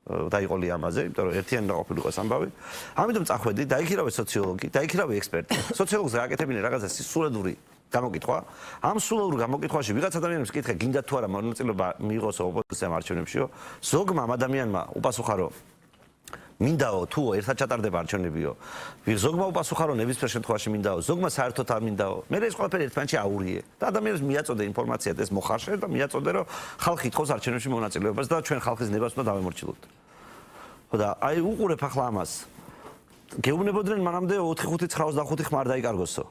დაიყოლი ამაზე, იმიტომ რომ ერთიანი უნდა ყოფილიყო ეს ამბავი. ამიტომ წახვედი, დაიქირავე სოციოლოგი, დაიქირავე ექსპერტი. სოციოლოგს გააკეთებინე რაღაცა სისულელური გამოკითხვა. ამ სულელურ გამოკითხვაში ვიღაც ადამიანებს კითხე, გინდა თუ არა მონაწილეობა მიიღოს ოპოზიციამ არჩევნებშიო. ზოგმა ადამიანმა უპასუხა, რომ მინდაო თუ ერთად ჩატარდება არჩევნებიო. ზოგმა უპასუხა, რომ ნებისმიერ შემთხვევაში მინდაო, ზოგმა საერთოდ არ მინდაო. მე ეს ყველაფერი ერთმანეთში აურიე და ადამიანებს მიაწოდე ინფორმაციად ეს მოხარშე და მიაწოდე, რომ ხალხი ითხოვს არჩევნებში მონაწილეობას და ჩვენ ხალხის ნებას უნდა დავემორჩილოთ. ხო და აი უყურებ ახლა ამას. გეუბნებოდნენ მანამდე 4-5-9-25 ხმარ დაიკარგოსო.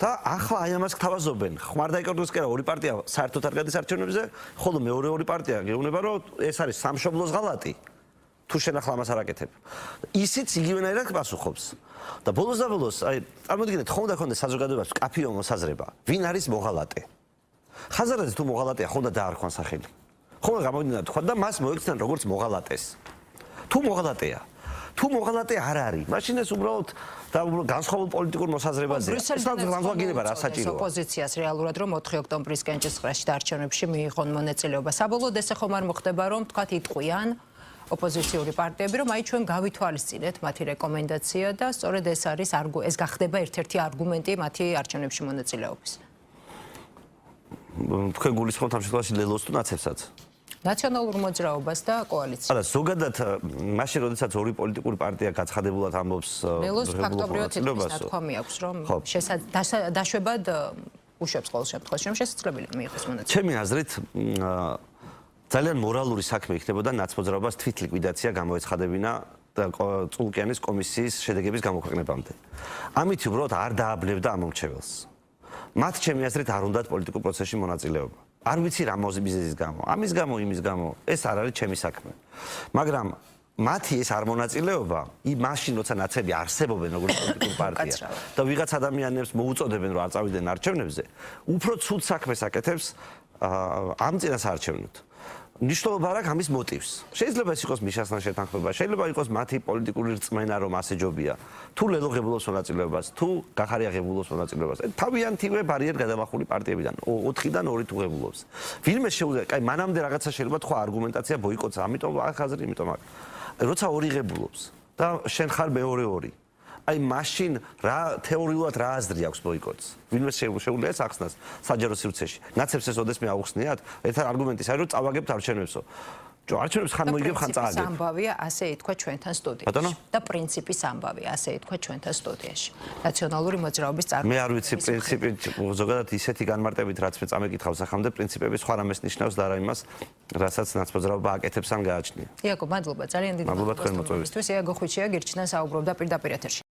და ახლა აი ამას გთავაზობენ. ხმარ დაიკარგოს კი არა, ორი პარტია საერთოდ არ გადის არჩევნებზე, ხოლო მეორე ორი პარტია გეუბნება, რომ ეს არის სამშობლოს ღალატი. თუ შენ ახლა ამას არ აკეთებ. ისიც იგივენაირად პასუხობს. და ბოლოს და ბოლოს, აი, წარმოიდგინეთ, ხომ უნდა ქონდეს საზოგადოებას კაფეო მოსაზრება, ვინ არის მოღალატე. ხაზარაძე თუ მოღალატეა, ხომ უნდა დაარქვან სახელი. ხომ უნდა გამოვიდნენ თქვა და მას მოექცნენ როგორც მოღალატეს. თუ მოღალატეა, თუ მოღალატე არ არის, მაშინ ეს უბრალოდ და განსხვავებულ პოლიტიკურ მოსაზრებაზეა. ეს განსხვავება რა საჭიროა. ოპოზიციას რეალურად რომ 4 ოქტომბრის კენჭისყრაში და არჩევნებში მიიღონ მონაწილეობა. საბოლოოდ ესე ხომ არ მოხდება, რომ თქვათ იტყვიან ოპოზიციური პარტიები, რომ აი ჩვენ გავითვალისწინეთ მათი რეკომენდაცია და სწორედ ეს არის ეს გახდება ერთ-ერთი არგუმენტი მათი არჩევნებში მონაწილეობის. თქვენ გულისხმობთ ამ შემთხვევაში ლელოს თუ ნაცებსაც? ნაციონალურ მოძრაობას და კოალიციას. არა, ზოგადად მაშინ როდესაც ორი პოლიტიკური პარტია გაცხადებულად ამბობს ლელოს ფაქტობრივად ის ნათქვამი აქვს, რომ დაშვებად უშვებს ყოველ შემთხვევაში, რომ შესაძლებელია მიიღოს მონაწილეობა. ჩემი აზრით ძალიან მორალური საქმე იქნებოდა ნაცმოძრაობას თვითლიკვიდაცია გამოეცხადებინა და წულკიანის კომისიის შედეგების გამოქვეყნებამდე. ამით უბრალოდ არ დააბნევდა ამ მომრჩეველს. მათ ჩემი აზრით არ უნდათ პოლიტიკურ პროცესში მონაწილეობა. არ ვიცი რა მიზეზის გამო, ამის გამო, იმის გამო, ეს არ არის ჩემი საქმე. მაგრამ მათი ეს არ მონაწილეობა, მაშინ როცა ნაცები არსებობენ როგორც პოლიტიკური პარტია და ვიღაც ადამიანებს მოუწოდებენ რომ არ წავიდნენ არჩევნებზე, უფრო ცუდ საქმეს აკეთებს ამ წინასაარჩევნოდ. ნიშნულობა არ აქვს ამის მოტივს. შეიძლება ეს იყოს მიშასთან შეთანხმება, შეიძლება იყოს მათი პოლიტიკური რწმენა, რომ ასე ჯობია. თუ ლელო ღებულობს მონაწილეობას, თუ გახარია ღებულობს მონაწილეობას. თავიანთივე ბარიერ გადამახული პარტიებიდან 4-დან 2 თუ ღებულობს. ვინმე შეუძლია, კაი, მანამდე რაღაცა შეიძლება თქვა არგუმენტაცია ბოიკოტს, ამიტომ აქ აზრი, იმიტომ აქ. როცა 2 ღებულობს და შენ ხარ მეორე 2. აი მაშინ რა თეორიულად რა აზრი აქვს ბოიკოტს? ვინმე შეუძლია ეს ახსნას საჯარო სივრცეში. ნაცებს ეს ოდესმე აუხსნიათ? ერთ არგუმენტი ის არის, რომ წავაგებთ არჩევნებსო. არჩევნებს ხან მოიგებ, ხან წააგებ. პრინციპის ამბავია, ასე ითქვა ჩვენთან სტუდიაში. და პრინციპის ამბავია, ასე ითქვა ჩვენთან სტუდიაში. ნაციონალური მოძრაობის მე არ ვიცი პრინციპი, ზოგადად ისეთი განმარტებით, რაც მე წამეკითხავს ახამდე, პრინციპები სხვა რამეს ნიშნავს და არა იმას, რასაც ნაცმოძრაობა აკეთებს ან გააჩნია. იაკობ, მადლობა, ძალიან დიდი მადლობა თქვენ მოწვევისთვის. იაკობ ხვიჩია გირჩიდან საუბრობდა პირდაპირ ეთერში.